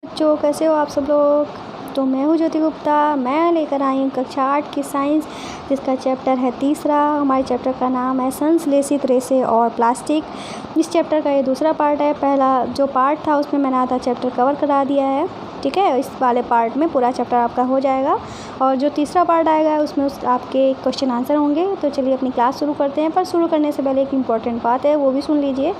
बच्चों, कैसे हो आप सब लोग। तो मैं हूँ ज्योति गुप्ता। मैं लेकर आई हूँ कक्षा 8 की साइंस, जिसका चैप्टर है तीसरा। हमारे चैप्टर का नाम है संश्लेषित रेशे और प्लास्टिक। इस चैप्टर का ये दूसरा पार्ट है। पहला जो पार्ट था उसमें मैंने आधा चैप्टर कवर करा दिया है, ठीक है। इस वाले पार्ट में पूरा चैप्टर आपका हो जाएगा और जो तीसरा पार्ट आएगा उसमें आपके क्वेश्चन आंसर होंगे। तो चलिए अपनी क्लास शुरू करते हैं। पर शुरू करने से पहले एक इम्पॉर्टेंट बात है, वो भी सुन लीजिए।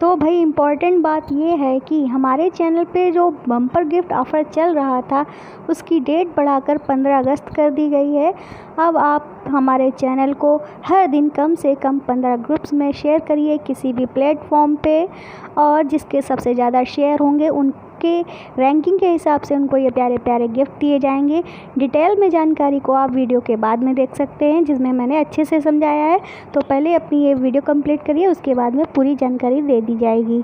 तो भाई इम्पॉर्टेंट बात ये है कि हमारे चैनल पे जो बम्पर गिफ्ट ऑफ़र चल रहा था उसकी डेट बढ़ाकर 15 अगस्त कर दी गई है। अब आप हमारे चैनल को हर दिन कम से कम 15 ग्रुप्स में शेयर करिए किसी भी प्लेटफॉर्म पे, और जिसके सबसे ज़्यादा शेयर होंगे उनके रैंकिंग के हिसाब से उनको ये प्यारे प्यारे गिफ्ट दिए जाएंगे। डिटेल में जानकारी को आप वीडियो के बाद में देख सकते हैं, जिसमें मैंने अच्छे से समझाया है। तो पहले अपनी ये वीडियो कंप्लीट करिए, उसके बाद में पूरी जानकारी दे दी जाएगी।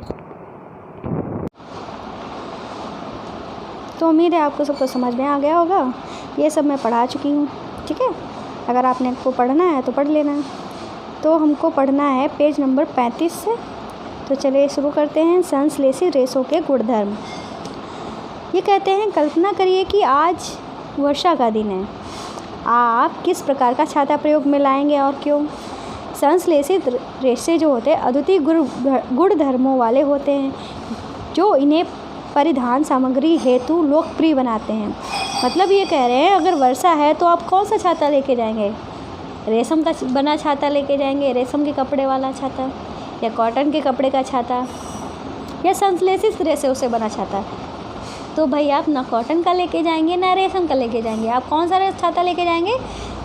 तो उम्मीद है आपको सबको समझ में आ गया होगा। ये सब मैं पढ़ा चुकी हूँ, ठीक है। अगर आपने को पढ़ना है तो पढ़ लेना। तो हमको पढ़ना है पेज नंबर 35 से। तो चलिए शुरू करते हैं। संश्लेषित रेशों के गुणधर्म। ये कहते हैं, कल्पना करिए कि आज वर्षा का दिन है। आप किस प्रकार का छाता प्रयोग में लाएंगे और क्यों। संश्लेषित रेशे जो होते हैं अद्वितीय गुणधर्मों वाले होते हैं, जो इन्हें परिधान सामग्री हेतु लोकप्रिय बनाते हैं। मतलब ये कह रहे हैं, अगर वर्षा है तो आप कौन सा छाता लेके जाएंगे। रेशम का बना छाता लेके जाएंगे, रेशम के कपड़े वाला छाता, या कॉटन के कपड़े का छाता, या संश्लेषित रेशों से बना छाता। तो भाई आप ना कॉटन का लेके जाएंगे ना रेशम का लेके जाएंगे। आप कौन सा छाता लेके जाएंगे,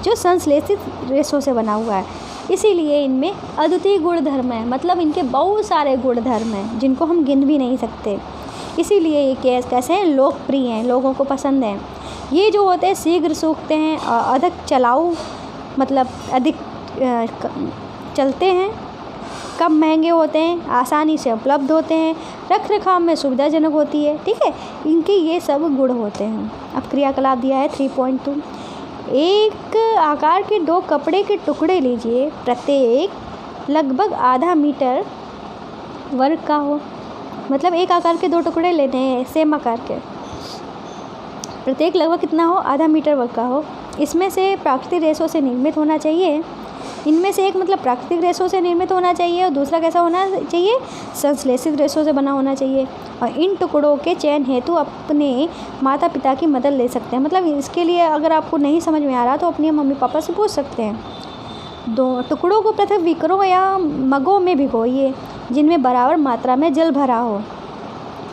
जो संश्लेषित रेशों से बना हुआ है। इसीलिए इनमें अद्वितीय गुणधर्म है, मतलब इनके बहुत सारे गुणधर्म हैं जिनको हम गिन भी नहीं सकते। इसीलिए ये कैसे हैं, लोकप्रिय हैं, लोगों को पसंद हैं। ये जो होते हैं शीघ्र सूखते हैं, अधिक चलाऊ मतलब अधिक चलते हैं, कम महंगे होते हैं, आसानी से उपलब्ध होते हैं, रख रखाव में सुविधाजनक होती है, ठीक है। इनके ये सब गुण होते हैं। अब क्रियाकलाप दिया है 3.2। एक आकार के 2 कपड़े के टुकड़े लीजिए, प्रत्येक लगभग आधा मीटर वर्ग का हो। मतलब एक आकार के 2 टुकड़े लेने हैं, सेम आकार के, प्रत्येक लगभग कितना हो, आधा मीटर वर्ग का हो। इसमें से प्राकृतिक रेशों से निर्मित होना चाहिए। इनमें से एक मतलब प्राकृतिक रेशों से निर्मित होना चाहिए और दूसरा कैसा होना चाहिए, संश्लेषित रेशों से बना होना चाहिए। और इन टुकड़ों के चयन हेतु अपने माता पिता की मदद ले सकते हैं। मतलब इसके लिए अगर आपको नहीं समझ में आ रहा तो अपने मम्मी पापा से पूछ सकते हैं। 2 टुकड़ों को पृथक बीकरों या मगों में भिगोइए, जिनमें बराबर मात्रा में जल भरा हो।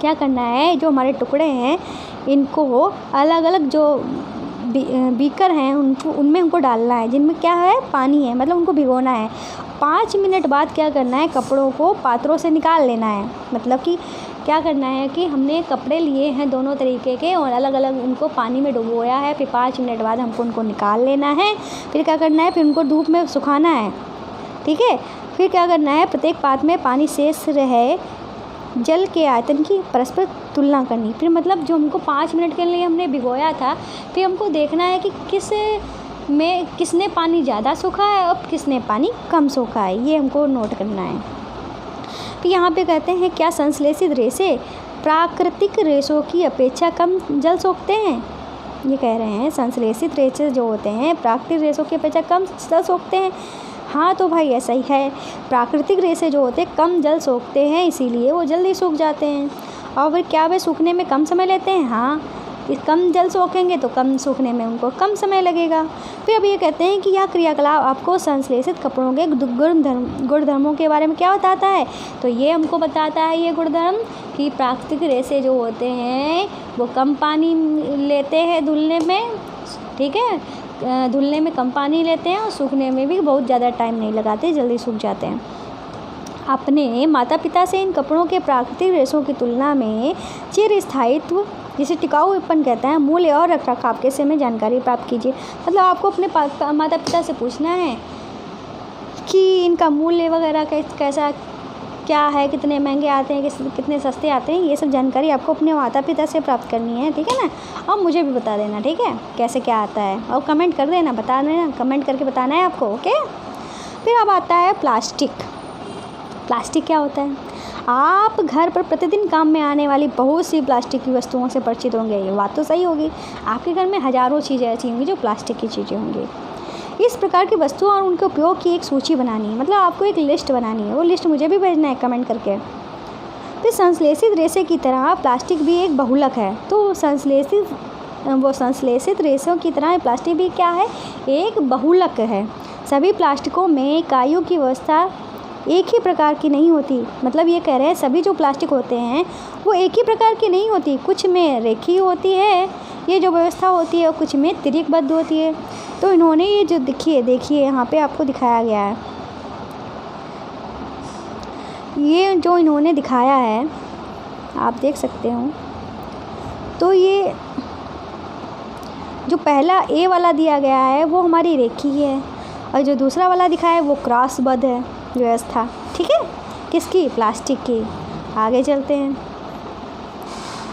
क्या करना है, जो हमारे टुकड़े हैं इनको अलग अलग जो बीकर हैं उनमें उनको डालना है, जिनमें क्या है, पानी है, मतलब उनको भिगोना है। 5 मिनट बाद क्या करना है, कपड़ों को पात्रों से निकाल लेना है। मतलब कि क्या करना है कि हमने कपड़े लिए हैं दोनों तरीके के और अलग अलग उनको पानी में डुबोया है। फिर 5 मिनट बाद हमको उनको निकाल लेना है। फिर क्या करना है, फिर उनको धूप में सुखाना है, ठीक है। फिर क्या करना है, प्रत्येक पात्र में पानी शेष रहे जल के आयतन की परस्पर तुलना करनी। फिर मतलब जो हमको 5 मिनट के लिए हमने भिगोया था, फिर हमको देखना है कि किसने पानी ज़्यादा सूखा है और किसने पानी कम सूखा है। ये हमको नोट करना है। फिर यहाँ पे कहते हैं, क्या संश्लेषित रेशे प्राकृतिक रेशों की अपेक्षा कम जल सोखते हैं। ये कह रहे हैं संश्लेषित रेशे जो होते हैं प्राकृतिक रेशों की अपेक्षा कम जल सोखते हैं। हाँ तो भाई ऐसा ही है। प्राकृतिक रेशे जो होते हैं कम जल सोखते हैं, इसीलिए वो जल्दी सूख जाते हैं। और फिर क्या वे सूखने में कम समय लेते हैं। हाँ, कम जल सोखेंगे तो कम सूखने में उनको कम समय लगेगा। फिर अब ये कहते हैं कि यह क्रियाकलाप आपको संश्लेषित कपड़ों के गुणधर्मों के बारे में क्या बताता है। तो ये हमको बताता है ये गुणधर्म कि प्राकृतिक रेशे जो होते हैं वो कम पानी लेते हैं धुलने में, ठीक है। धुलने में कम पानी लेते हैं और सूखने में भी बहुत ज़्यादा टाइम नहीं लगाते, जल्दी सूख जाते हैं। अपने माता पिता से इन कपड़ों के प्राकृतिक रेशों की तुलना में चिरस्थायित्व, जिसे टिकाऊपन कहते हैं, मूल्य और रखरखाव के विषय में जानकारी प्राप्त कीजिए। मतलब आपको अपने माता पिता से पूछना है कि इनका मूल्य वगैरह कैसा क्या है, कितने महंगे आते हैं, कितने सस्ते आते हैं। ये सब जानकारी आपको अपने माता पिता से प्राप्त करनी है, ठीक है ना। और मुझे भी बता देना, ठीक है, कैसे क्या आता है। और कमेंट कर देना, बता देना, कमेंट करके बताना है आपको, ओके। फिर अब आता है प्लास्टिक। प्लास्टिक क्या होता है। आप घर पर प्रतिदिन काम में आने वाली बहुत सी प्लास्टिक की वस्तुओं से परिचित होंगे। ये बात तो सही होगी, आपके घर में हज़ारों चीज़ें ऐसी होंगी जो प्लास्टिक की चीज़ें होंगी। इस प्रकार की वस्तुओं और उनके उपयोग की एक सूची बनानी है, मतलब आपको एक लिस्ट बनानी है। वो लिस्ट मुझे भी भेजना है कमेंट करके। फिर संश्लेषित रेशे की तरह प्लास्टिक भी एक बहुलक है। तो संश्लेषित रेशों की तरह प्लास्टिक भी क्या है, एक बहुलक है। सभी प्लास्टिकों में इकाइयों की व्यवस्था एक ही प्रकार की नहीं होती। मतलब ये कह रहे हैं सभी जो प्लास्टिक होते हैं वो एक ही प्रकार की नहीं होती, कुछ में रेखीय होती है ये जो व्यवस्था होती है, और कुछ में तिर्यकबद्ध होती है। तो इन्होंने ये जो देखिए यहाँ पे आपको दिखाया गया है, ये जो इन्होंने दिखाया है आप देख सकते हो। तो ये जो पहला ए वाला दिया गया है वो हमारी रेखीय है, और जो दूसरा वाला दिखाया है वो क्रॉसबद्ध है व्यवस्था। ठीक है, किसकी, प्लास्टिक की। आगे चलते हैं,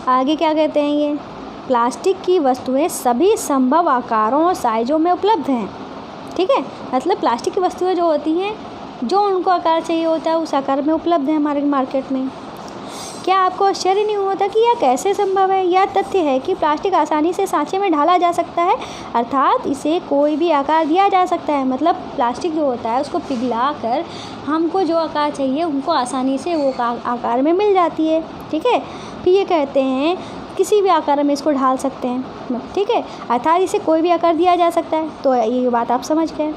आगे क्या कहते हैं ये, प्लास्टिक की वस्तुएं सभी संभव आकारों और साइजों में उपलब्ध हैं। ठीक है, मतलब प्लास्टिक की वस्तुएं जो होती हैं, जो उनको आकार चाहिए होता है उस आकार में उपलब्ध है हमारे मार्केट में। क्या आपको आश्चर्य नहीं होता कि यह कैसे संभव है? यह तथ्य है कि प्लास्टिक आसानी से सांचे में ढाला जा सकता है, अर्थात इसे कोई भी आकार दिया जा सकता है। मतलब प्लास्टिक जो होता है उसको पिघला कर हमको जो आकार चाहिए उनको आसानी से वो आकार में मिल जाती है। ठीक है, फिर ये कहते हैं किसी भी आकार में इसको ढाल सकते हैं। ठीक है, अर्थात इसे कोई भी आकार दिया जा सकता है। तो ये बात आप समझ गए।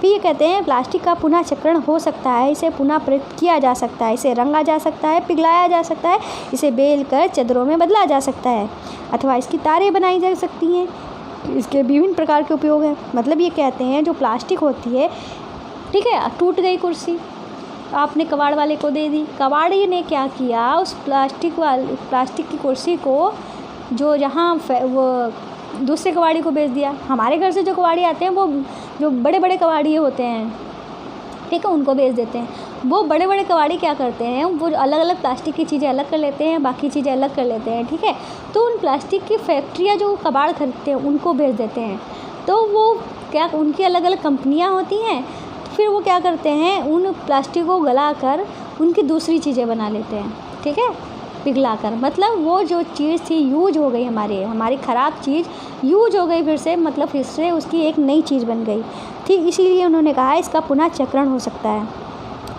फिर ये कहते हैं प्लास्टिक का पुनः चक्रण हो सकता है, इसे पुनः प्रयुक्त किया जा सकता है, इसे रंगा जा सकता है, पिघलाया जा सकता है, इसे बेल कर चादरों में बदला जा सकता है, अथवा इसकी तारें बनाई जा सकती हैं। इसके विभिन्न प्रकार के उपयोग हैं। मतलब ये कहते हैं जो प्लास्टिक होती है, ठीक है, टूट गई कुर्सी, आपने कबाड़ वाले को दे दी, कबाड़ी ने क्या किया, उस प्लास्टिक की कुर्सी को जो जहाँ वो दूसरे कबाड़ी को बेच दिया। हमारे घर से जो कबाड़ी आते हैं वो जो बड़े बड़े कबाड़ी होते हैं, ठीक है, उनको बेच देते हैं। वो बड़े बड़े कबाड़ी क्या करते हैं, वो अलग अलग प्लास्टिक की चीज़ें अलग कर लेते हैं, बाकी चीज़ें अलग कर लेते हैं। ठीक है, तो उन प्लास्टिक की फैक्ट्रियाँ जो कबाड़ खरीदते हैं उनको बेच देते हैं। तो वो क्या, उनकी अलग अलग कंपनियाँ होती हैं, फिर वो क्या करते हैं, उन प्लास्टिक को गला कर उनकी दूसरी चीज़ें बना लेते हैं। ठीक है, पिघला कर, मतलब वो जो चीज़ थी यूज हो गई, हमारी ख़राब चीज़ यूज हो गई फिर से, मतलब फिर से उसकी एक नई चीज़ बन गई थी। इसीलिए उन्होंने कहा इसका पुनः चक्रण हो सकता है,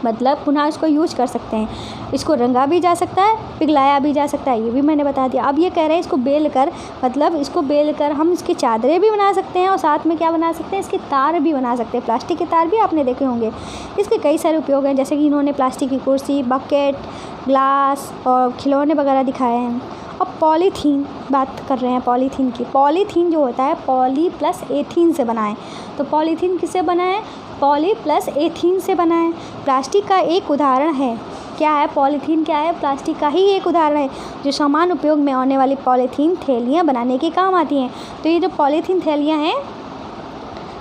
मतलब पुनः इसको यूज कर सकते हैं। इसको रंगा भी जा सकता है, पिघलाया भी जा सकता है, ये भी मैंने बता दिया। अब ये कह रहे हैं इसको बेल कर, मतलब इसको बेल कर हम इसकी चादरें भी बना सकते हैं, और साथ में क्या बना सकते हैं, इसके तार भी बना सकते हैं। प्लास्टिक के तार भी आपने देखे होंगे। इसके कई सारे उपयोग हैं, जैसे कि इन्होंने प्लास्टिक की कुर्सी, बकेट, ग्लास और खिलौने वगैरह दिखाए हैं। अब पॉलीथीन बात कर रहे हैं, पॉलीथीन की। पॉलीथीन जो होता है पॉली प्लस एथीन से बना है। तो पॉलीथीन किससे बना है, पॉली प्लस एथीन से बना है। प्लास्टिक का एक उदाहरण है, क्या है, पॉलीथीन क्या है, प्लास्टिक का ही एक उदाहरण है, जो समान उपयोग में आने वाली पॉलीथीन थैलियाँ बनाने के काम आती हैं। तो ये जो पॉलीथीन थैलियाँ हैं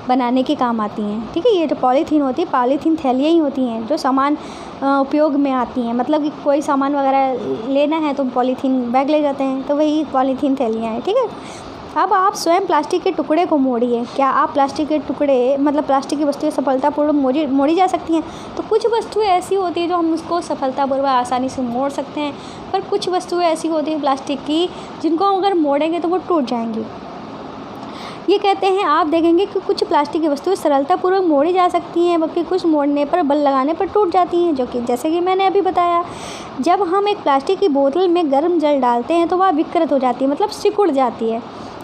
बनाने के काम आती हैं। ठीक है, ये जो पॉलीथीन होती है, पॉलीथीन थैलियाँ ही होती हैं जो सामान उपयोग में आती हैं। मतलब कि कोई सामान वगैरह लेना है तो पॉलीथीन बैग ले जाते हैं, तो वही पॉलीथीन थैलियाँ हैं। ठीक है, अब आप स्वयं प्लास्टिक के टुकड़े को मोड़िए। क्या आप प्लास्टिक के टुकड़े, मतलब प्लास्टिक की वस्तुएं सफलतापूर्वक मोड़ी जा सकती हैं? तो कुछ वस्तुएं ऐसी होती हैं जो हम उसको सफलतापूर्वक आसानी से मोड़ सकते हैं, पर कुछ वस्तुएं ऐसी होती हैं प्लास्टिक की जिनको अगर मोड़ेंगे तो वो टूट जाएंगी। ये कहते हैं आप देखेंगे कि कुछ प्लास्टिक की वस्तुएं सरलतापूर्वक मोड़ी जा सकती हैं, बल्कि कुछ मोड़ने पर, बल लगाने पर टूट जाती हैं, जो कि जैसे कि मैंने अभी बताया। जब हम एक प्लास्टिक की बोतल में गर्म जल डालते हैं तो वह विकृत हो जाती है, मतलब सिकुड़ जाती है।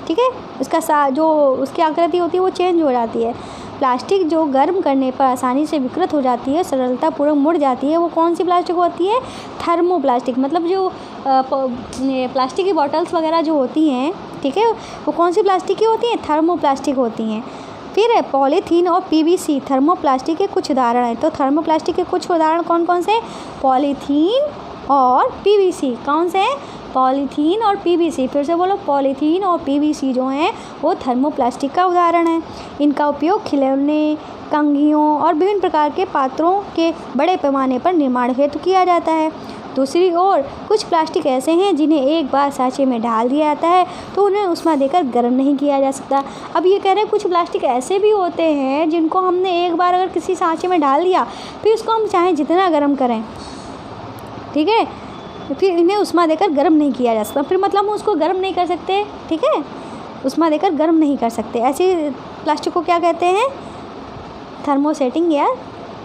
ठीक है, उसका जो उसकी आकृति होती है वो चेंज हो जाती है। प्लास्टिक जो गर्म करने पर आसानी से विकृत हो जाती है, सरलतापूर्वक मुड़ जाती है, वो कौन सी प्लास्टिक होती है, थर्मोप्लास्टिक। मतलब जो प्लास्टिक की बॉटल्स वगैरह जो होती हैं, ठीक है, वो कौन सी प्लास्टिक की होती हैं, थर्मोप्लास्टिक होती हैं। फिर पॉलीथीन और पीवीसी थर्मोप्लास्टिक के कुछ उदाहरण हैं। तो थर्मोप्लास्टिक के कुछ उदाहरण कौन कौन से, पॉलीथीन और पीवीसी। कौन से हैं, पॉलीथीन और पीवीसी। फिर से बोलो, पॉलीथीन और पीवीसी जो हैं वो थर्मोप्लास्टिक का उदाहरण है। इनका उपयोग खिलौने, कंघियों और विभिन्न प्रकार के पात्रों के बड़े पैमाने पर निर्माण हेतु किया जाता है। दूसरी ओर कुछ प्लास्टिक ऐसे हैं जिन्हें एक बार सांचे में डाल दिया जाता है तो उन्हें उसमें देकर गर्म नहीं किया जा सकता। अब ये कह रहे हैं कुछ प्लास्टिक ऐसे भी होते हैं जिनको हमने एक बार अगर किसी सांचे में डाल दिया, फिर उसको हम चाहें जितना गर्म करें ठीक है। फिर इन्हें उष्मा देकर गर्म नहीं किया जा सकता, फिर मतलब हम उसको गर्म नहीं कर सकते, ठीक है, उष्मा देकर गर्म नहीं कर सकते। ऐसी प्लास्टिक को क्या कहते हैं? थर्मोसेटिंग या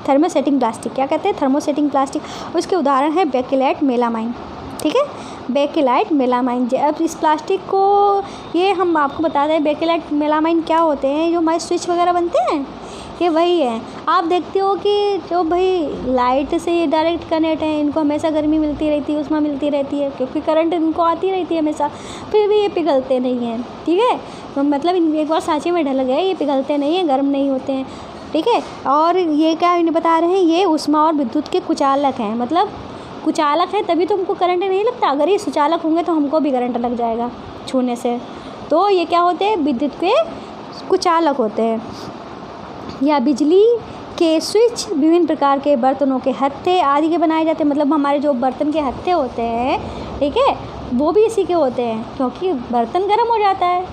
थर्मोसेटिंग प्लास्टिक। क्या कहते हैं? Thermosetting plastic. उसके उदाहरण है बेकेलाइट, मेलामाइन, ठीक है, बेकेलाइट, मेलामाइन। अब इस प्लास्टिक को ये हम आपको बता दें, बेकेलाइट, मेलामाइन क्या होते हैं? जो हमारे स्विच वगैरह बनते हैं ये वही है। आप देखते हो कि जो भाई लाइट से डायरेक्ट कनेक्ट है, इनको हमेशा गर्मी मिलती रहती है, उष्मा मिलती रहती है, क्योंकि करंट इनको आती रहती है हमेशा, फिर भी ये पिघलते नहीं हैं, ठीक है। तो मतलब एक बार सांचे में ढल गए, ये पिघलते नहीं हैं, गर्म नहीं होते हैं, ठीक है। और ये क्या इन्हें बता रहे हैं? ये उष्मा और विद्युत के कुचालक हैं। मतलब कुचालक है तभी तो हमको करंट नहीं लगता, अगर ये सुचालक होंगे तो हमको भी करंट लग जाएगा छूने से। तो ये क्या होते हैं? विद्युत के कुचालक होते हैं। या बिजली के स्विच विभिन्न प्रकार के बर्तनों के हत्थे आदि के बनाए जाते हैं। मतलब हमारे जो बर्तन के हत्थे होते हैं, ठीक है, वो भी इसी के होते हैं, क्योंकि बर्तन गर्म हो जाता है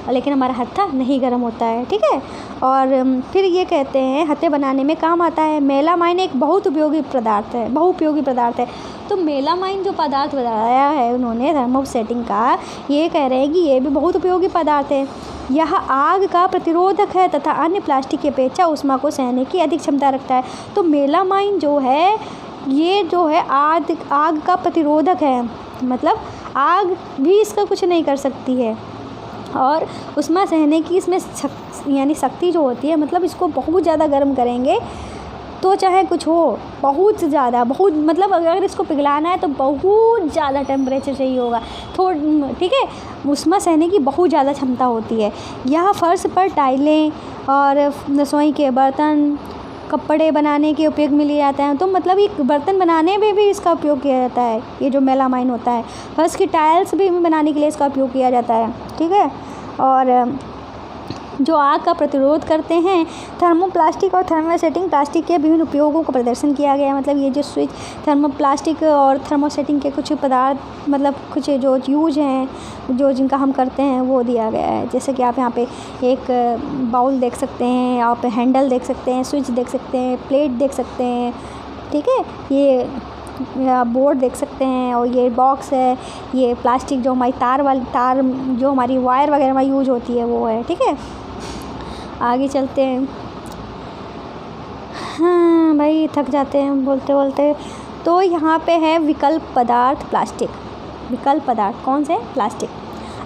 लेकिन हमारा हत्था नहीं गर्म होता है, ठीक है। और फिर ये कहते हैं हत्थे बनाने में काम आता है। मेलामाइन एक बहुत उपयोगी पदार्थ है, बहुउपयोगी पदार्थ है। तो मेलामाइन जो पदार्थ बताया है उन्होंने थर्मोसेटिंग का, ये कह रहे हैं कि ये भी बहुत उपयोगी पदार्थ है। यह आग का प्रतिरोधक है तथा अन्य प्लास्टिक की अपेक्षा उष्मा को सहने की अधिक क्षमता रखता है। तो मेलामाइन जो है ये जो है आग का प्रतिरोधक है, मतलब आग भी इसका कुछ नहीं कर सकती है। और उष्मा सहने की इसमें यानी शक्ति जो होती है, मतलब इसको बहुत ज़्यादा गर्म करेंगे तो चाहे कुछ हो, बहुत ज़्यादा, बहुत मतलब अगर इसको पिघलाना है तो बहुत ज़्यादा टेम्परेचर चाहिए होगा, ठीक है। उष्मा सहने की बहुत ज़्यादा क्षमता होती है। यह फर्श पर टाइलें और रसोई के बर्तन, कपड़े बनाने के उपयोग में लिए जाते हैं। तो मतलब ये बर्तन बनाने में भी इसका उपयोग किया जाता है, ये जो मेलामाइन होता है। फर्श की टाइल्स भी बनाने के लिए इसका उपयोग किया जाता है, ठीक है। और जो आग का प्रतिरोध करते हैं। थर्मोप्लास्टिक और थर्मोसेटिंग प्लास्टिक के विभिन्न उपयोगों का प्रदर्शन किया गया है। मतलब ये जो स्विच थर्मोप्लास्टिक और थर्मोसेटिंग के कुछ पदार्थ, मतलब कुछ जो यूज हैं जो जिनका हम करते हैं वो दिया गया है। जैसे कि आप यहाँ पे एक बाउल देख सकते हैं, आप हैंडल देख सकते हैं, स्विच देख सकते हैं, प्लेट देख सकते हैं, ठीक है, ये बोर्ड देख सकते हैं, और ये बॉक्स है, ये प्लास्टिक जो हमारी तार जो हमारी वायर वगैरह में यूज होती है वो है, ठीक है। आगे चलते हैं। हाँ भाई थक जाते हैं बोलते बोलते। तो यहाँ पे है विकल्प पदार्थ प्लास्टिक। विकल्प पदार्थ कौन से? प्लास्टिक।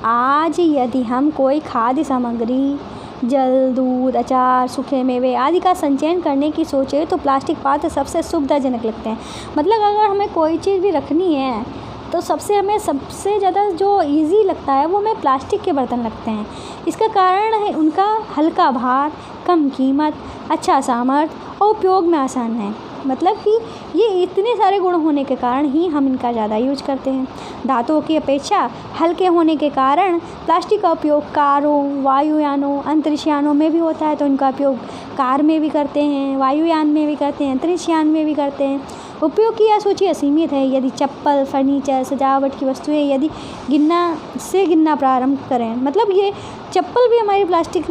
आज यदि हम कोई खाद्य सामग्री, जल, दूध, अचार, सूखे मेवे आदि का संचयन करने की सोचे तो प्लास्टिक पात्र सबसे सुविधाजनक लगते हैं। मतलब अगर हमें कोई चीज़ भी रखनी है तो हमें सबसे ज़्यादा जो इजी लगता है वो हमें प्लास्टिक के बर्तन लगते हैं। इसका कारण है उनका हल्का भार, कम कीमत, अच्छा सामर्थ्य और उपयोग में आसान है। मतलब कि ये इतने सारे गुण होने के कारण ही हम इनका ज़्यादा यूज करते हैं। धातुओं की अपेक्षा हल्के होने के कारण प्लास्टिक का उपयोग कारों, वायुयानों, अंतरिक्षयानों में भी होता है। तो इनका उपयोग कार में भी करते हैं, वायुयान में भी करते हैं, अंतरिक्षयान में भी करते हैं। उपयोग की यह सूची असीमित है। यदि चप्पल, फर्नीचर, सजावट की वस्तुएं यदि गिनना प्रारंभ करें, मतलब ये चप्पल भी हमारी प्लास्टिक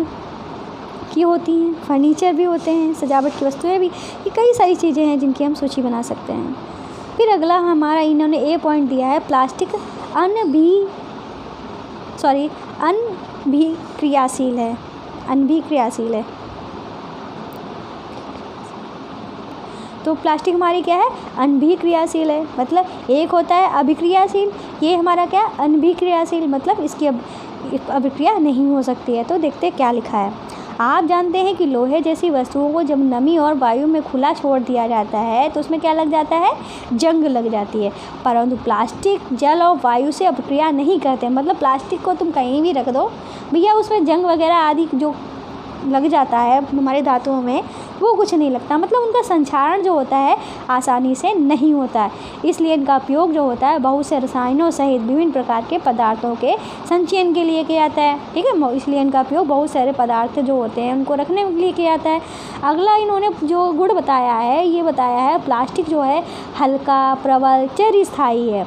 की होती हैं, फर्नीचर भी होते हैं, सजावट की वस्तुएं भी, ये कई सारी चीज़ें हैं जिनकी हम सूची बना सकते हैं। फिर अगला हमारा इन्होंने ए पॉइंट दिया है, प्लास्टिक अनभिक्रियाशील है। अनभिक्रियाशील है। तो प्लास्टिक हमारी क्या है? अनभिक्रियाशील है। मतलब एक होता है अभिक्रियाशील, ये हमारा क्या? अनभिक्रियाशील, मतलब इसकी अभिक्रिया नहीं हो सकती है। तो देखते क्या लिखा है। आप जानते हैं कि लोहे जैसी वस्तुओं को जब नमी और वायु में खुला छोड़ दिया जाता है तो उसमें क्या लग जाता है? जंग लग जाती है। परंतु प्लास्टिक जल और वायु से अभिक्रिया नहीं करते। मतलब प्लास्टिक को तुम कहीं भी रख दो भैया, उसमें जंग वगैरह आदि जो लग जाता है हमारे धातुओं में, वो कुछ नहीं लगता। मतलब उनका संचारण जो होता है आसानी से नहीं होता है। इसलिए इनका उपयोग जो होता है बहुत से रसायनों सहित विभिन्न प्रकार के पदार्थों के संचयन के लिए किया जाता है, ठीक है। इसलिए इनका उपयोग बहुत सारे पदार्थ जो होते हैं उनको रखने के लिए किया जाता है। अगला इन्होंने जो गुण बताया है, ये बताया है प्लास्टिक जो है हल्का, प्रबल, चिरस्थायी है।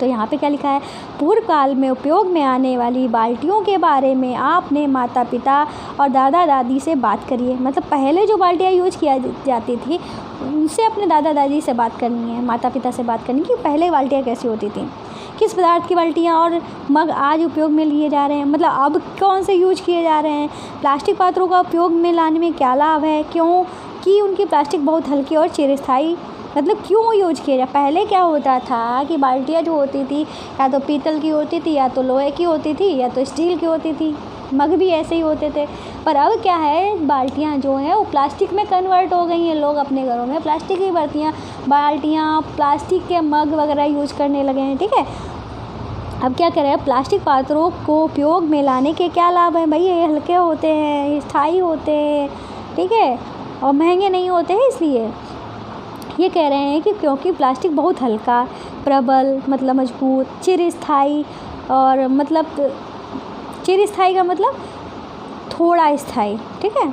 तो यहाँ पे क्या लिखा है? पूर्व काल में उपयोग में आने वाली बाल्टियों के बारे में आपने माता पिता और दादा दादी से बात करिए। मतलब पहले जो बाल्टियाँ यूज किया जाती थी उनसे अपने दादा दादी से बात करनी है, माता पिता से बात करनी कि पहले बाल्टियाँ कैसी होती थी, किस पदार्थ की बाल्टियाँ और मग आज उपयोग में लिए जा रहे हैं, मतलब अब कौन से यूज किए जा रहे हैं, प्लास्टिक पात्रों का उपयोग में लाने में क्या लाभ है, क्यों कि उनकी प्लास्टिक बहुत हल्की और चिरस्थायी, मतलब क्यों यूज किया जाए। पहले क्या होता था कि बाल्टियाँ जो होती थी या तो पीतल की होती थी, या तो लोहे की होती थी, या तो स्टील की होती थी, मग भी ऐसे ही होते थे। पर अब क्या है, बाल्टियाँ जो हैं वो प्लास्टिक में कन्वर्ट हो गई हैं। लोग अपने घरों में प्लास्टिक की बाल्टियाँ प्लास्टिक के मग वगैरह यूज करने लगे हैं, ठीक है। अब क्या करें, प्लास्टिक पात्रों को उपयोग में लाने के क्या लाभ हैं भाई, ये हल्के होते हैं, स्थायी होते हैं, ठीक है, और महंगे नहीं होते हैं। इसलिए ये कह रहे हैं कि क्योंकि प्लास्टिक बहुत हल्का, प्रबल मतलब मजबूत, चिरस्थायी, और मतलब चिरस्थायी का मतलब थोड़ा स्थायी, ठीक है,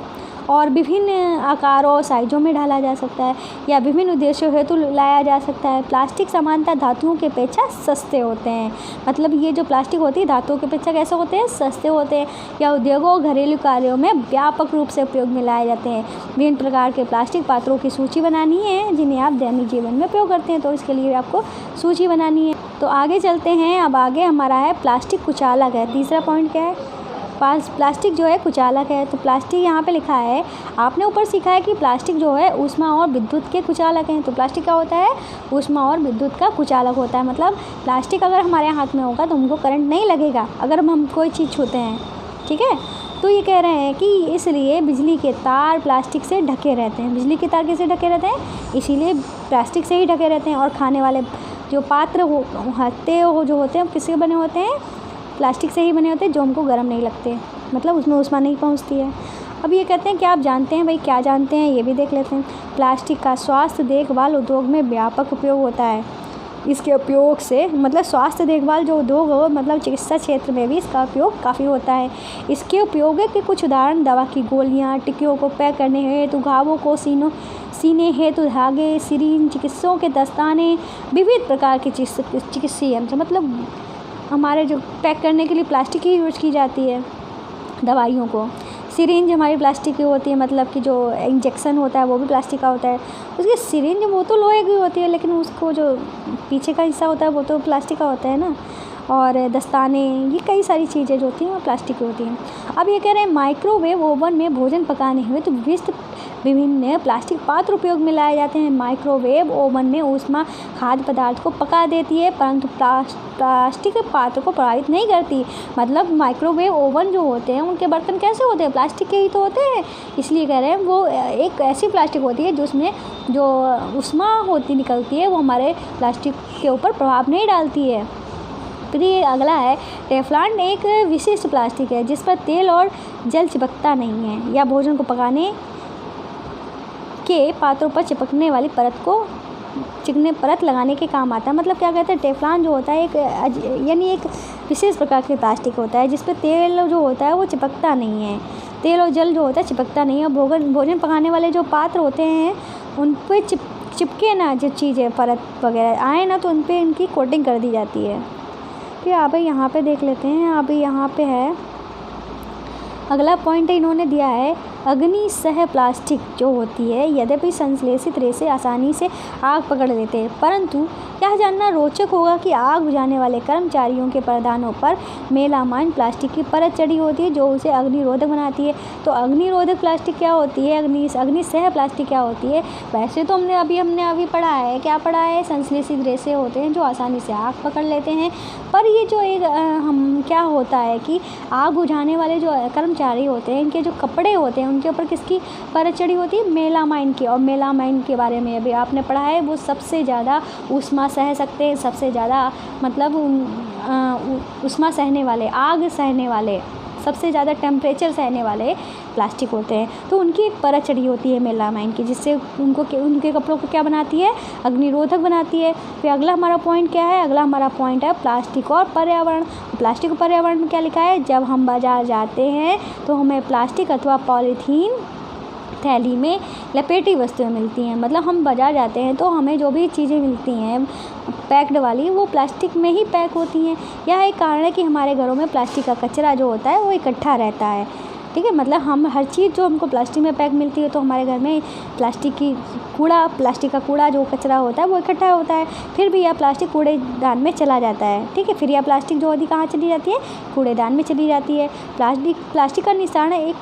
और विभिन्न आकारों और साइजों में ढाला जा सकता है या विभिन्न उद्देश्यों हेतु लाया जा सकता है। प्लास्टिक सामान्यतः धातुओं के अपेक्षा सस्ते होते हैं, मतलब ये जो प्लास्टिक होती है धातुओं के अपेक्षा कैसे होते हैं, सस्ते होते हैं, या उद्योगों और घरेलू कार्यों में व्यापक रूप से उपयोग में लाए जाते हैं। विभिन्न प्रकार के प्लास्टिक पात्रों की सूची बनानी है जिन्हें आप दैनिक जीवन में उपयोग करते हैं, तो इसके लिए आपको सूची बनानी है। तो आगे चलते हैं। अब आगे हमारा है प्लास्टिक कुचालक है। तीसरा पॉइंट क्या है, प्लास्टिक जो है कुचालक है। तो प्लास्टिक यहाँ पे लिखा है, आपने ऊपर सीखा है कि प्लास्टिक जो है ऊष्मा और विद्युत के कुचालक हैं। तो प्लास्टिक क्या होता है, ऊष्मा और विद्युत का कुचालक होता है। मतलब प्लास्टिक अगर हमारे हाथ में होगा तो हमको करंट नहीं लगेगा अगर हम कोई चीज़ छूते हैं, ठीक है। तो ये कह रहे हैं कि इसलिए बिजली के तार प्लास्टिक से ढके रहते हैं। बिजली के तार किससे ढके रहते हैं, इसीलिए प्लास्टिक से ही ढके रहते हैं। और खाने वाले जो पात्र जो होते हैं किससे बने होते हैं, प्लास्टिक से ही बने होते हैं, जो हमको गर्म नहीं लगते, मतलब उसमें ऊष्मा नहीं पहुंचती है। अब ये कहते हैं कि आप जानते हैं भाई, क्या जानते हैं ये भी देख लेते हैं। प्लास्टिक का स्वास्थ्य देखभाल उद्योग में व्यापक उपयोग होता है। इसके उपयोग से मतलब स्वास्थ्य देखभाल जो उद्योग हो, मतलब चिकित्सा क्षेत्र में भी इसका उपयोग काफ़ी होता है। इसके उपयोग के कुछ उदाहरण दवा की गोलियाँ, टिक्कियों को पैक करने हेतु, घावों को सीने हेतु धागे, सिरिंज, चिकित्सकों के दस्ताने, विविध प्रकार के चिकित्सीय यंत्र, मतलब हमारे जो पैक करने के लिए प्लास्टिक ही यूज की जाती है दवाइयों को। सिरिंज हमारी प्लास्टिक की होती है, मतलब कि जो इंजेक्शन होता है वो भी प्लास्टिक का होता है। उसकी सिरिंज वो तो लोहे की होती है, लेकिन उसको जो पीछे का हिस्सा होता है वो तो प्लास्टिक का होता है ना। और दस्ताने, ये कई सारी चीज़ें जो होती हैं वो प्लास्टिक की होती हैं। अब ये कह रहे हैं माइक्रोवेव ओवन में भोजन पकाने हुए तो विभिन्न प्लास्टिक पात्र उपयोग में लाए जाते हैं। माइक्रोवेव ओवन में ऊष्मा खाद्य पदार्थ को पका देती है, परंतु प्लास्टिक पात्र को प्रभावित नहीं करती। मतलब माइक्रोवेव ओवन जो होते हैं उनके बर्तन कैसे होते हैं, प्लास्टिक के ही तो होते हैं। इसलिए कह रहे हैं वो एक ऐसी प्लास्टिक होती है जिसमें जो ऊष्मा निकलती है वो हमारे प्लास्टिक के ऊपर प्रभाव नहीं डालती है। फिर ये अगला है, टेफ्लॉन एक विशिष्ट प्लास्टिक है जिस पर तेल और जल चिपकता नहीं है या भोजन को पकाने के पात्रों पर चिपकने वाली परत लगाने के काम आता है। मतलब क्या कहते हैं, टेफ्लॉन जो होता है एक विशेष प्रकार के प्लास्टिक होता है जिस पर तेल जो होता है वो चिपकता नहीं है, तेल और जल जो होता है चिपकता नहीं है। और भोजन पकाने वाले जो पात्र होते हैं उन पर चिपके ना जो चीज़ें परत वगैरह आए ना, तो उन पर इनकी कोटिंग कर दी जाती है। फिर आप यहाँ पे देख लेते हैं। अभी यहाँ पे है अगला पॉइंट इन्होंने दिया है, अग्नि सह प्लास्टिक जो होती है यद्यपि संश्लेषित रेशे आसानी से आग पकड़ लेते हैं, परंतु यह जानना रोचक होगा कि आग बुझाने वाले कर्मचारियों के परिधानों पर मेलामाइन प्लास्टिक की परत चढ़ी होती है जो उसे अग्निरोधक बनाती है। तो अग्निरोधक प्लास्टिक क्या होती है, अग्नि सह प्लास्टिक क्या होती है। वैसे तो हमने अभी पढ़ा है, क्या पढ़ा है, संश्लेषित रेशे होते हैं जो आसानी से आग पकड़ लेते हैं। पर ये जो एक हम क्या होता है कि आग बुझाने वाले जो कर्मचारी होते हैं इनके जो कपड़े होते हैं उनके ऊपर किसकी परत चढ़ी होती है, मेलामाइन की। और मेलामाइन के बारे में अभी आपने पढ़ा है, वो सबसे ज़्यादा ऊष्मा सह सकते हैं, सबसे ज़्यादा मतलब ऊष्मा सहने वाले, आग सहने वाले, सबसे ज़्यादा टेम्परेचर सहने वाले प्लास्टिक होते हैं। तो उनकी एक परत चढ़ी होती है मेलामाइन की, जिससे उनके कपड़ों को क्या बनाती है, अग्निरोधक बनाती है। फिर अगला हमारा पॉइंट क्या है, अगला हमारा पॉइंट है प्लास्टिक और पर्यावरण। प्लास्टिक और पर्यावरण में क्या लिखा है, जब हम बाज़ार जाते हैं तो हमें प्लास्टिक अथवा पॉलीथीन थैली में लपेटी वस्तुएं मिलती हैं। मतलब हम बाज़ार जाते हैं तो हमें जो भी चीज़ें मिलती हैं पैक्ड वाली वो प्लास्टिक में ही पैक होती हैं। यह एक कारण है कि हमारे घरों में प्लास्टिक का कचरा जो होता है वो इकट्ठा रहता है। ठीक है। मतलब हम हर चीज़ जो हमको प्लास्टिक में पैक मिलती है, तो हमारे घर में प्लास्टिक का कूड़ा जो कचरा होता है वो इकट्ठा होता है, फिर भी यह प्लास्टिक कूड़ेदान में चला जाता है, ठीक है। फिर यह प्लास्टिक जो होती कहाँ चली जाती है, कूड़ेदान में चली जाती है। प्लास्टिक का निस्तारण एक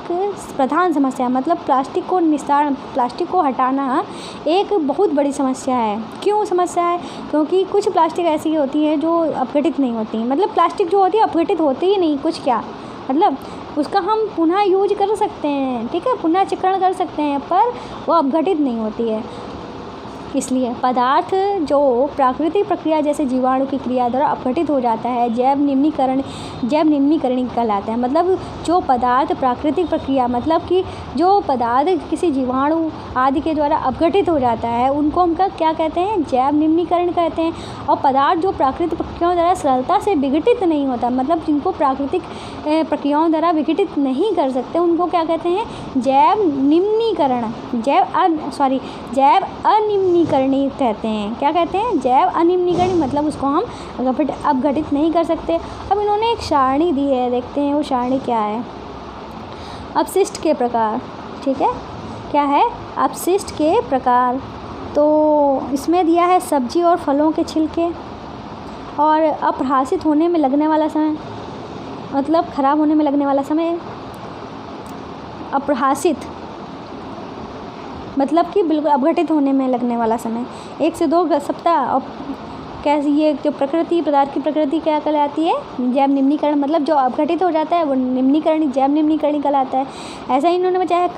प्रधान समस्या है। मतलब प्लास्टिक को हटाना एक बहुत बड़ी समस्या है। क्यों समस्या है? क्योंकि कुछ प्लास्टिक ऐसी होती है जो अपघटित नहीं होती। मतलब प्लास्टिक जो होती है अपघटित होती ही नहीं, कुछ क्या मतलब उसका हम पुनः यूज कर सकते हैं, ठीक है, पुनः चक्रण कर सकते हैं, पर वो अपघटित नहीं होती है। इसलिए पदार्थ जो प्राकृतिक प्रक्रिया जैसे जीवाणु की क्रिया द्वारा अपघटित हो जाता है, जैव निम्नीकरण कहलाता है। मतलब जो पदार्थ प्राकृतिक प्रक्रिया, मतलब कि जो पदार्थ किसी जीवाणु आदि के द्वारा अपघटित हो जाता है, उनको हम क्या कहते हैं, जैव निम्नीकरण कहते हैं। और पदार्थ जो प्राकृतिक प्रक्रियाओं द्वारा सरलता से विघटित नहीं होता, मतलब जिनको प्राकृतिक प्रक्रियाओं द्वारा विघटित नहीं कर सकते, उनको क्या कहते हैं, जैव अनिम्नीकरणीय कहते हैं। क्या कहते हैं, जैव अनिम्नीकरणीय, मतलब उसको हम अपघटित नहीं कर सकते। अब इन्होंने एक सारणी दी है, देखते हैं वो सारणी क्या है। अपशिष्ट के प्रकार, ठीक है, क्या है, अपशिष्ट के प्रकार। तो इसमें दिया है सब्जी और फलों के छिलके, और अप्रहासित होने में लगने वाला समय, मतलब खराब होने में लगने वाला समय। अप्रहासित मतलब कि बिल्कुल अपघटित होने में लगने वाला समय 1 से 2 सप्ताह। और कैसे ये जो पदार्थ की प्रकृति क्या कहलाती है, जैव निम्नीकरण। मतलब जो अपघटित हो जाता है वो जैव निम्नीकरण कहलाता है। ऐसा ही इन्होंने बताया है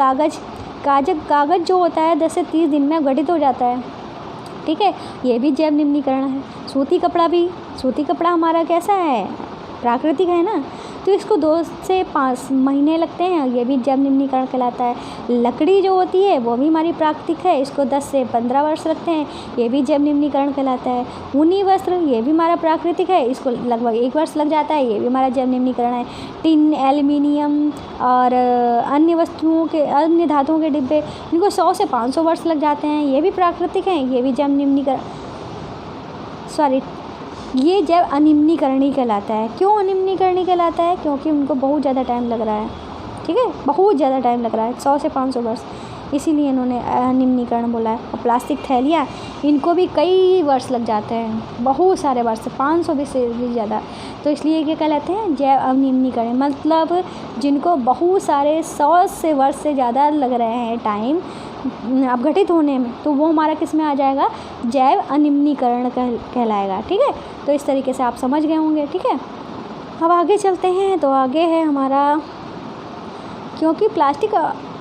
कागज़ जो होता है 10 से 30 दिन में अपघटित हो जाता है, ठीक है, ये भी जैव निम्नीकरण है। सूती कपड़ा हमारा कैसा है, प्राकृतिक है ना, तो इसको 2 से 5 महीने लगते हैं, ये भी जैव निम्नीकरण कहलाता है। लकड़ी जो होती है वो भी हमारी प्राकृतिक है, इसको 10 से 15 वर्ष लगते हैं, ये भी जैव निम्नीकरण कहलाता है। ऊनी वस्त्र, ये भी हमारा प्राकृतिक है, इसको लगभग 1 वर्ष लग जाता है, ये भी हमारा जैव निम्नीकरण है। टिन, एल्युमिनियम और अन्य धातुओं के डिब्बे, इनको 100 से 500 वर्ष लग जाते हैं, ये भी प्राकृतिक हैं, ये भी ये जैव अनिम्नीकरणीय कहलाता है। क्यों अनिम्नीकरणीय कहलाता है? क्योंकि उनको बहुत ज़्यादा टाइम लग रहा है, ठीक है, बहुत ज़्यादा टाइम लग रहा है, 100 से 500 वर्ष, इसीलिए इन्होंने अनिम्नीकरण बोला है। और प्लास्टिक थैलियाँ, इनको भी कई वर्ष लग जाते हैं, बहुत सारे वर्ष, 500 से भी ज़्यादा, तो इसलिए क्या कहलाते हैं, जैव अनिम्नीकरण। मतलब जिनको बहुत सारे 100 से वर्ष से ज़्यादा लग रहे हैं टाइम अपघटित होने में, तो वो हमारा किस में आ जाएगा, जैव अनिम्नीकरण कहलाएगा, ठीक है। तो इस तरीके से आप समझ गए होंगे, ठीक है। अब आगे चलते हैं, तो आगे है हमारा, क्योंकि प्लास्टिक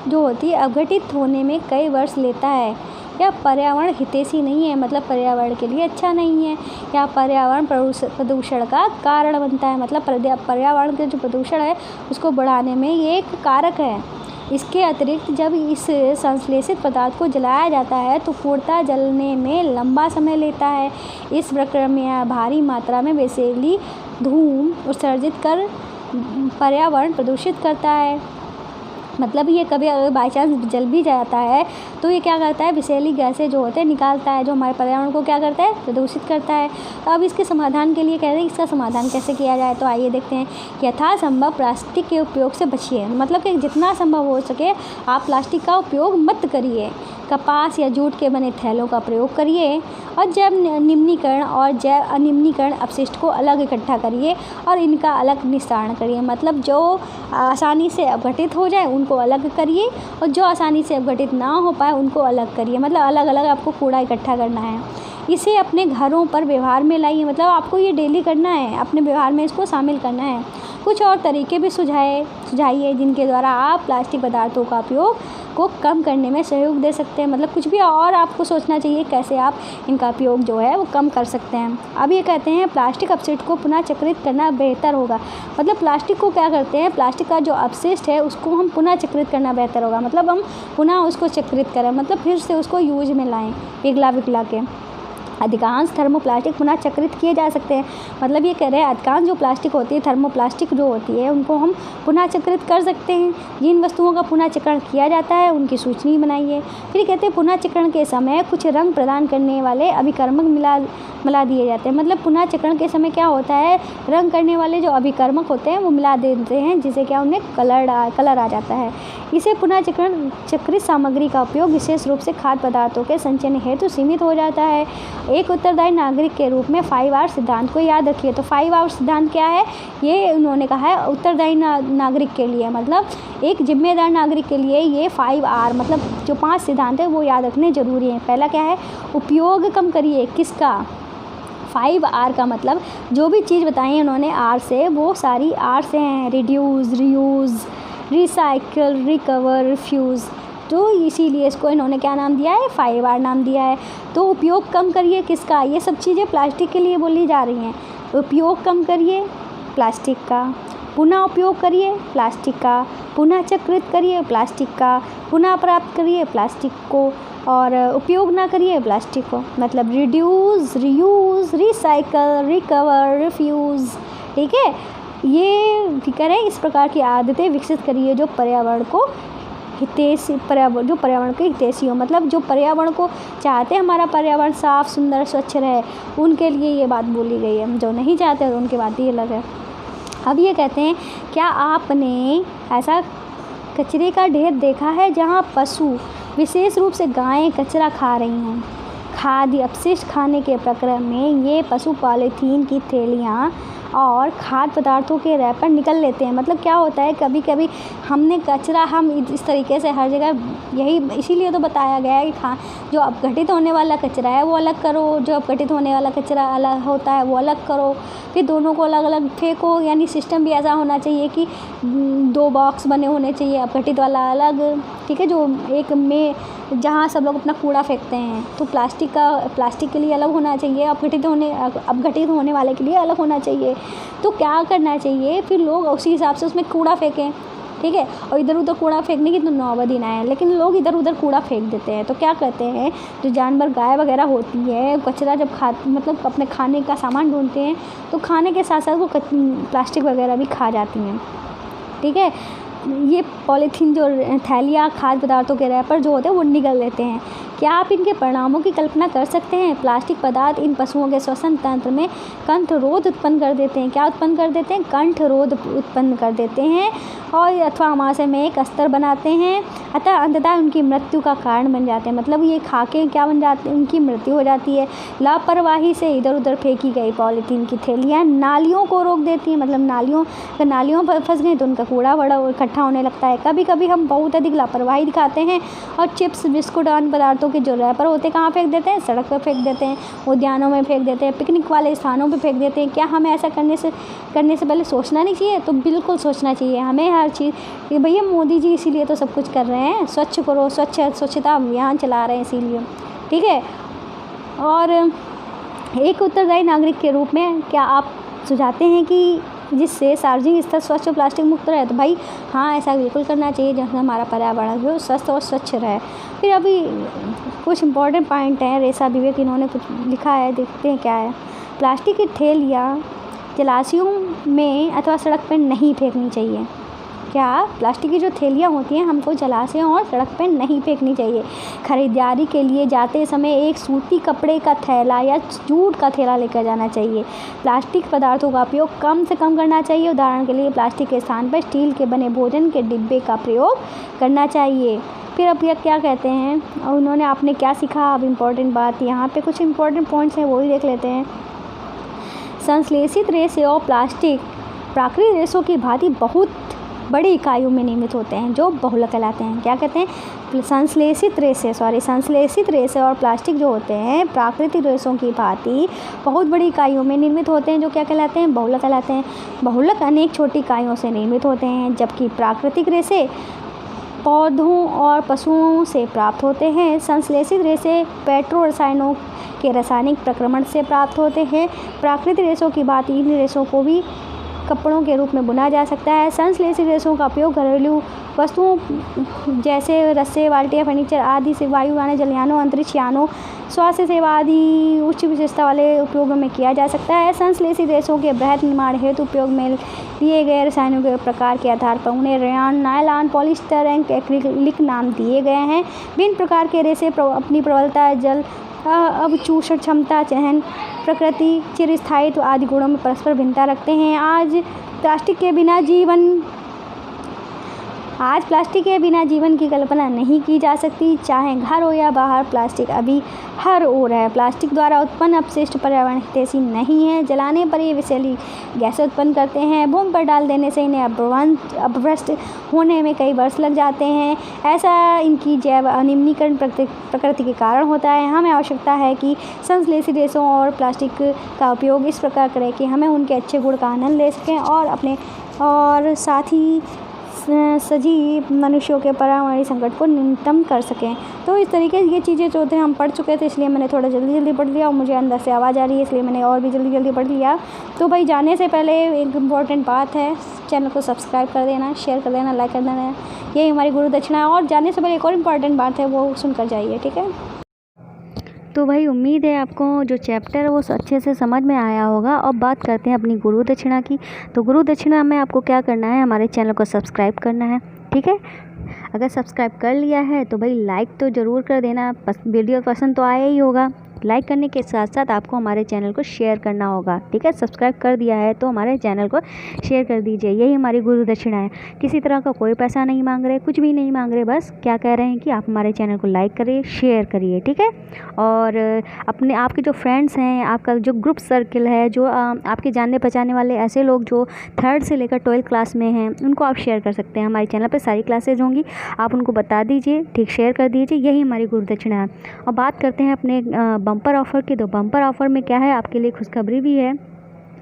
जो होती है अपघटित होने में कई वर्ष लेता है, या पर्यावरण हितैषी नहीं है, मतलब पर्यावरण के लिए अच्छा नहीं है, या पर्यावरण प्रदूषण का कारण बनता है। मतलब पर्यावरण के जो प्रदूषण है उसको बढ़ाने में ये एक कारक है। इसके अतिरिक्त जब इस संश्लेषित पदार्थ को जलाया जाता है तो पूर्णतः जलने में लंबा समय लेता है। इस प्रक्रिया में भारी मात्रा में विषैली धूम उत्सर्जित कर पर्यावरण प्रदूषित करता है। मतलब ये कभी अगर बाई चांस जल भी जाता है तो ये क्या करता है, विषैली गैसें जो होते हैं निकालता है, जो हमारे पर्यावरण को क्या करता है, प्रदूषित करता है। तो अब इसके समाधान के लिए कह रहे हैं, इसका समाधान कैसे किया जाए, तो आइए देखते हैं। यथासंभव प्लास्टिक के उपयोग से बचिए, मतलब कि जितना संभव हो सके आप प्लास्टिक का उपयोग मत करिए। कपास या जूट के बने थैलों का प्रयोग करिए, और जैव निम्नीकरण और जैव अनिम्नीकरण अपशिष्ट को अलग इकट्ठा करिए और इनका अलग निस्तारण करिए। मतलब जो आसानी से अपघटित हो जाए उनको अलग करिए, और जो आसानी से अपघटित ना हो पाए उनको अलग करिए। मतलब अलग अलग आपको कूड़ा इकट्ठा करना है। इसे अपने घरों पर व्यवहार में लाइए, मतलब आपको ये डेली करना है, अपने व्यवहार में इसको शामिल करना है। कुछ और तरीके भी सुझाइए जिनके द्वारा आप प्लास्टिक पदार्थों का उपयोग को कम करने में सहयोग दे सकते हैं। मतलब कुछ भी और आपको सोचना चाहिए कैसे आप इनका उपयोग जो है वो कम कर सकते हैं। अब ये कहते हैं प्लास्टिक अपशिष्ट को पुनः चक्रित करना बेहतर होगा। मतलब प्लास्टिक को क्या करते हैं, प्लास्टिक का जो अपशिष्ट है उसको हम पुनः चक्रित करना बेहतर होगा। मतलब हम पुनः उसको चक्रित करें, मतलब फिर से उसको यूज में लाएँ पिघला के। अधिकांश थर्मोप्लास्टिक पुनः चक्रित किए जा सकते हैं। मतलब ये कह रहे हैं अधिकांश जो प्लास्टिक होती है, थर्मोप्लास्टिक जो होती है, उनको हम पुनः चक्रित कर सकते हैं। जिन वस्तुओं का पुनः चक्रण किया जाता है उनकी सूची बनाइए। फिर कहते हैं पुनः चक्रण के समय कुछ रंग प्रदान करने वाले अभिकर्मक मिला दिए जाते हैं। मतलब पुनः चक्रण के समय क्या होता है, रंग करने वाले जो अभिकर्मक होते हैं वो मिला देते हैं, जिससे क्या उन्हें कलर आ जाता है। इसे पुनः चक्रित सामग्री का उपयोग विशेष रूप से खाद्य पदार्थों के संचयन हेतु सीमित हो जाता है। एक उत्तरदायी नागरिक के रूप में 5R सिद्धांत को याद रखिए। तो 5R सिद्धांत क्या है, ये उन्होंने कहा है उत्तरदायी नागरिक के लिए, मतलब एक जिम्मेदार नागरिक के लिए ये 5R मतलब जो 5 सिद्धांत है वो याद रखने जरूरी है। पहला क्या है, उपयोग कम करिए। किसका, 5R का मतलब जो भी चीज़ बताई है उन्होंने R से, वो सारी R से हैं। Reduce, reuse, recycle, recover, refuse. तो इसीलिए इसको इन्होंने क्या नाम दिया है, 5R नाम दिया है। तो उपयोग कम करिए किसका, ये सब चीज़ें प्लास्टिक के लिए बोली जा रही हैं। उपयोग कम करिए प्लास्टिक का, पुनः उपयोग करिए प्लास्टिक का, पुनः चक्रित करिए प्लास्टिक का, पुनः प्राप्त करिए प्लास्टिक को, और उपयोग ना करिए प्लास्टिक को। मतलब reduce, reuse, recycle, recover, refuse. ठीक है, ये करें, इस प्रकार की आदतें विकसित करिए जो पर्यावरण को पर्यावरण के हितैषी हो। मतलब जो पर्यावरण को चाहते हैं हमारा पर्यावरण साफ़, सुंदर, स्वच्छ रहे, उनके लिए ये बात बोली गई है। जो नहीं चाहते उनकी बात ही अलग है। अब ये कहते हैं, क्या आपने ऐसा कचरे का ढेर देखा है जहाँ पशु, विशेष रूप से गायें, कचरा खा रही हैं? खाद्य अपशिष्ट खाने के प्रक्रम में ये पशु पॉलीथीन की थैलियाँ और खाद्य पदार्थों के रैपर निकल लेते हैं। मतलब क्या होता है, कभी कभी हमने कचरा हम इस तरीके से हर जगह, यही इसीलिए तो बताया गया है कि जो अपघटित होने वाला कचरा है वो अलग करो, जो अपघटित होने वाला कचरा अलग होता है वो अलग करो, फिर दोनों को अलग अलग फेंको। यानी सिस्टम भी ऐसा होना चाहिए कि 2 बॉक्स बने होने चाहिए, अपघटित वाला अलग, ठीक है, जो एक में जहाँ सब लोग अपना कूड़ा फेंकते हैं, तो प्लास्टिक के लिए अलग होना चाहिए, अपघटित होने वाले के लिए अलग होना चाहिए। तो क्या करना चाहिए, फिर लोग उसी हिसाब से उसमें कूड़ा फेंकें, ठीक है। और इधर उधर कूड़ा फेंकने की तो नौबत ही ना है, लेकिन लोग इधर उधर कूड़ा फेंक देते हैं। तो क्या करते हैं, जो जानवर, गाय वगैरह होती है, कचरा जब मतलब अपने खाने का सामान ढूंढते हैं, तो खाने के साथ साथ वो प्लास्टिक वगैरह भी खा जाती हैं, ठीक है। ये पॉलीथीन जो थैलियाँ, खाद्य पदार्थों के रैपर जो होते हैं वो निगल लेते हैं। क्या आप इनके परिणामों की कल्पना कर सकते हैं? प्लास्टिक पदार्थ इन पशुओं के श्वसन तंत्र में कंठरोध उत्पन्न कर देते हैं। क्या उत्पन्न कर देते हैं? कंठरोध उत्पन्न कर देते हैं, और अथवा आमाशय में एक अस्तर बनाते हैं, अतः अंततः उनकी मृत्यु का कारण बन जाते हैं। मतलब ये खा के क्या बन जाते हैं, उनकी मृत्यु हो जाती है। लापरवाही से इधर उधर फेंकी गई पॉलीथीन की थैलियाँ नालियों को रोक देती हैं। मतलब नालियों पर फंस गई तो उनका कूड़ा बड़ा इकट्ठा होने लगता है। कभी कभी हम बहुत अधिक लापरवाही दिखाते हैं और चिप्स, बिस्कुट, अन्य पदार्थों के जो रैपर होते हैं कहाँ फेंक देते हैं? सड़क पर फेंक देते हैं, उद्यानों में फेंक देते हैं, पिकनिक वाले स्थानों पर फेंक देते हैं। क्या हमें ऐसा करने से पहले सोचना नहीं चाहिए? तो बिल्कुल सोचना चाहिए हमें हर चीज़। ये भैया मोदी जी इसीलिए तो सब कुछ कर रहे हैं, स्वच्छ करो, स्वच्छता अभियान चला रहे हैं इसीलिए, ठीक है। और एक उत्तरदायी नागरिक के रूप में क्या आप सुझाते हैं कि जिससे सार्वजनिक स्थल स्वच्छ और प्लास्टिक मुक्त रहे? तो भाई हाँ, ऐसा बिल्कुल करना चाहिए जहाँ हमारा पर्यावरण जो स्वस्थ और स्वच्छ रहे। फिर अभी कुछ इंपॉर्टेंट पॉइंट हैं, रेशा विवेक इन्होंने कुछ लिखा है, देखते हैं क्या है। प्लास्टिक की थैलियाँ जलाशयों में अथवा सड़क पर नहीं फेंकनी चाहिए। क्या? प्लास्टिक की जो थैलियाँ होती हैं हमको जलाशयों और सड़क पर नहीं फेंकनी चाहिए। खरीदारी के लिए जाते समय एक सूती कपड़े का थैला या जूट का थैला लेकर जाना चाहिए। प्लास्टिक पदार्थों का उपयोग कम से कम करना चाहिए। उदाहरण के लिए प्लास्टिक के स्थान पर स्टील के बने भोजन के डिब्बे का प्रयोग करना चाहिए। फिर अब यह क्या कहते हैं और उन्होंने आपने क्या सीखा? अब इम्पोर्टेंट बात, यहाँ पे कुछ इम्पोर्टेंट पॉइंट्स हैं वो भी देख लेते हैं। संश्लेषित रेशे और प्लास्टिक प्राकृतिक रेशों की भांति बहुत बड़ी इकाइयों में निर्मित होते हैं जो बहुलक कहलाते हैं। क्या कहते हैं? संश्लेषित रेशे और प्लास्टिक जो होते हैं प्राकृतिक रेशों की भांति बहुत बड़ी इकाइयों में निर्मित होते हैं जो क्या कहलाते हैं? बहुलक कहलाते हैं। बहुलक अनेक छोटी इकाइयों से निर्मित होते हैं, जबकि प्राकृतिक रेशे पौधों और पशुओं से प्राप्त होते हैं। संश्लेषित रेशे पेट्रो रसायनों के रासायनिक प्रक्रमण से प्राप्त होते हैं। प्राकृतिक रेशों की भांति इन रेशों को भी कपड़ों के रूप में बुना जा सकता है। संश्लेषित रेशों का उपयोग घरेलू वस्तुओं जैसे रस्से, बाल्टियाँ, फर्नीचर आदि से वायुयानों, जलयानों, अंतरिक्ष यानों, स्वास्थ्य सेवा आदि उच्च विशेषता वाले उपयोगों में किया जा सकता है। संश्लेषित रेशों के बृहत निर्माण हेतु उपयोग में लिए गए रसायनों के प्रकार के आधार पर उन्हें रेयॉन, नायलॉन, पॉलिएस्टर, एक्रिलिक नाम दिए गए हैं। विभिन्न प्रकार के रेशे अपनी प्रबलता, जल अवशोषण क्षमता, चहन प्रकृति, चिरस्थायित्व आदि गुणों में परस्पर भिन्नता रखते हैं। आज प्लास्टिक के बिना जीवन की कल्पना नहीं की जा सकती। चाहे घर हो या बाहर, प्लास्टिक अभी हर ओर है। प्लास्टिक द्वारा उत्पन्न अपशिष्ट पर्यावरण हितैषी नहीं है। जलाने पर ये विषैली गैसें उत्पन्न करते हैं। भूमि पर डाल देने से इन्हें अपभ्रष्ट होने में कई वर्ष लग जाते हैं। ऐसा इनकी जैव अनिम्नीकरण प्रकृति के कारण होता है। हमें आवश्यकता है कि संश्लेषित रेशों और प्लास्टिक का उपयोग इस प्रकार करें कि हमें उनके अच्छे गुण का आनंद ले सकें और साथ ही सजीव मनुष्यों के पर्यावरणीय संकट को न्यूनतम कर सकें। तो इस तरीके ये चीज़ें जो थे हम पढ़ चुके थे, इसलिए मैंने थोड़ा जल्दी पढ़ लिया और मुझे अंदर से आवाज़ आ रही है, इसलिए मैंने और भी जल्दी पढ़ लिया। तो भाई जाने से पहले एक इम्पॉर्टेंट बात है, चैनल को सब्सक्राइब कर देना, शेयर कर देना, लाइक कर देना, यही हमारी गुरु दक्षिणा है। और जाने से पहले एक और इम्पॉर्टेंट बात है, वो सुनकर जाइए, ठीक है। तो भाई उम्मीद है आपको जो चैप्टर है वो अच्छे से समझ में आया होगा। अब बात करते हैं अपनी गुरु दक्षिणा की। तो गुरु दक्षिणा में आपको क्या करना है, हमारे चैनल को सब्सक्राइब करना है, ठीक है। अगर सब्सक्राइब कर लिया है तो भाई लाइक तो ज़रूर कर देना। वीडियो पसंद तो आया ही होगा। लाइक करने के साथ साथ आपको हमारे चैनल को शेयर करना होगा, ठीक है। सब्सक्राइब कर दिया है तो हमारे चैनल को शेयर कर दीजिए। यही हमारी गुरु दक्षिणा है। किसी तरह का कोई पैसा नहीं मांग रहे, कुछ भी नहीं मांग रहे, बस क्या कह रहे हैं कि आप हमारे चैनल को लाइक करिए, शेयर करिए, ठीक है। और आपके जो फ्रेंड्स हैं, आपका जो ग्रुप सर्कल है, जो आपके जानने पहचानने वाले ऐसे लोग जो 3rd से लेकर 12th क्लास में हैं, उनको आप शेयर कर सकते हैं। हमारे चैनल पर सारी क्लासेज होंगी, आप उनको बता दीजिए, ठीक, शेयर कर दीजिए। यही हमारी गुरु दक्षिणा है। और बात करते हैं अपने बम्पर ऑफ़र की। तो बम्पर ऑफ़र में क्या है, आपके लिए खुशखबरी भी है।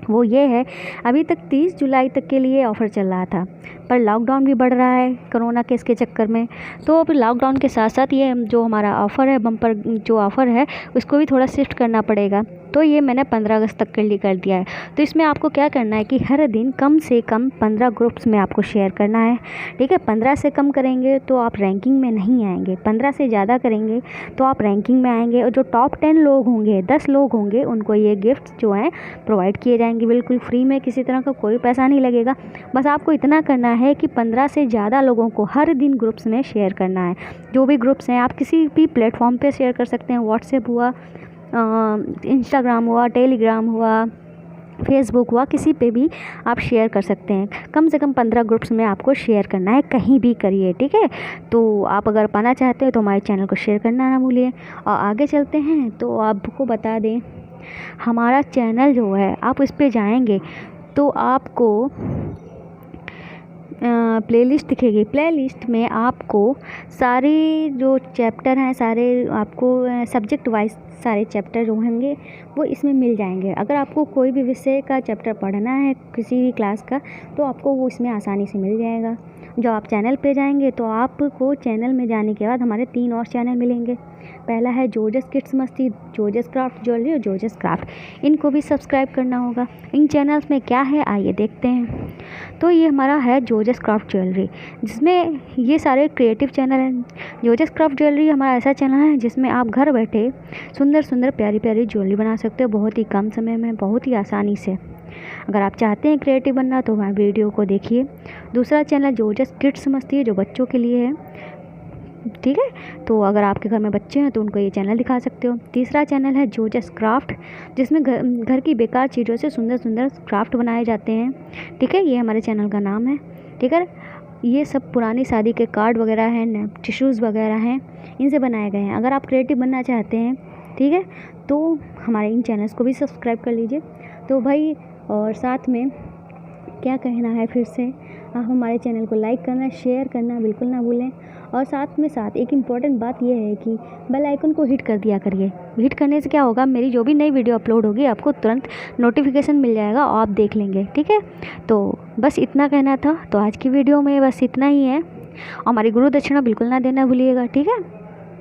वो ये है, अभी तक 30 जुलाई तक के लिए ऑफ़र चल रहा था, पर लॉकडाउन भी बढ़ रहा है कोरोना केस के चक्कर में। तो अब लॉकडाउन के साथ साथ ये जो हमारा ऑफ़र है, बम्पर जो ऑफ़र है, उसको भी थोड़ा शिफ्ट करना पड़ेगा। तो ये मैंने 15 अगस्त तक के लिए कर दिया है। तो इसमें आपको क्या करना है कि हर दिन कम से कम 15 ग्रुप्स में आपको शेयर करना है, ठीक है। 15 से कम करेंगे तो आप रैंकिंग में नहीं आएंगे, 15 से ज़्यादा करेंगे तो आप रैंकिंग में आएंगे। और जो टॉप 10 लोग होंगे, 10 लोग होंगे, उनको ये गिफ्ट जो हैं प्रोवाइड किए जाएंगे बिल्कुल फ्री में। किसी तरह का कोई पैसा नहीं लगेगा। बस आपको इतना करना है कि 15 से ज़्यादा लोगों को हर दिन ग्रुप्स में शेयर करना है। जो भी ग्रुप्स हैं, आप किसी भी प्लेटफॉर्म पे शेयर कर सकते हैं। व्हाट्सएप हुआ, इंस्टाग्राम हुआ, टेलीग्राम हुआ, फेसबुक हुआ, किसी पे भी आप शेयर कर सकते हैं। कम से कम 15 ग्रुप्स में आपको शेयर करना है, कहीं भी करिए, ठीक है। तो आप अगर पाना चाहते हो तो हमारे चैनल को शेयर करना ना भूलिए। और आगे चलते हैं तो आपको बता दें, हमारा चैनल जो है, आप इस पे जाएंगे तो आपको प्लेलिस्ट दिखेगी। प्लेलिस्ट में आपको सारे जो चैप्टर हैं, सारे आपको सब्जेक्ट वाइज सारे चैप्टर जो होंगे वो इसमें मिल जाएंगे। अगर आपको कोई भी विषय का चैप्टर पढ़ना है किसी भी क्लास का, तो आपको वो इसमें आसानी से मिल जाएगा। जब आप चैनल पे जाएंगे तो आपको चैनल में जाने के बाद हमारे 3 और चैनल मिलेंगे। पहला है जोजस किड्स मस्ती, जोजस क्राफ्ट ज्वेलरी और जोजस क्राफ्ट। इनको भी सब्सक्राइब करना होगा। इन चैनल्स में क्या है, आइए देखते हैं। तो ये हमारा है जोजस क्राफ्ट ज्वेलरी, जिसमें ये सारे क्रिएटिव चैनल हैं। जोजस क्राफ्ट ज्वेलरी हमारा ऐसा चैनल है जिसमें आप घर बैठे सुंदर सुंदर प्यारी प्यारी ज्वेलरी बना सकते हो, बहुत ही कम समय में, बहुत ही आसानी से। अगर आप चाहते हैं क्रिएटिव बनना तो हमारे वीडियो को देखिए। दूसरा चैनल जोजस किड्स मस्ती है, जो बच्चों के लिए है, ठीक है। तो अगर आपके घर में बच्चे हैं तो उनको ये चैनल दिखा सकते हो। तीसरा चैनल है जोजस क्राफ्ट, जिसमें घर की बेकार चीज़ों से सुंदर सुंदर क्राफ्ट बनाए जाते हैं, ठीक है। ये हमारे चैनल का नाम है, ठीक है। ये सब पुरानी शादी के कार्ड वगैरह हैं, टिश्यूज़ वगैरह हैं, इनसे बनाए गए हैं। अगर आप क्रिएटिव बनना चाहते हैं, ठीक है, तो हमारे इन चैनल्स को भी सब्सक्राइब कर लीजिए। तो भाई, और साथ में क्या कहना है फिर से, आप हमारे चैनल को लाइक करना, शेयर करना बिल्कुल ना भूलें। और साथ एक इम्पॉर्टेंट बात यह है कि बेल आइकन को हिट कर दिया करिए। हिट करने से क्या होगा, मेरी जो भी नई वीडियो अपलोड होगी आपको तुरंत नोटिफिकेशन मिल जाएगा और आप देख लेंगे, ठीक है। तो बस इतना कहना था। तो आज की वीडियो में बस इतना ही है। और हमारी गुरु दक्षिणा बिल्कुल ना देना भूलिएगा, ठीक है।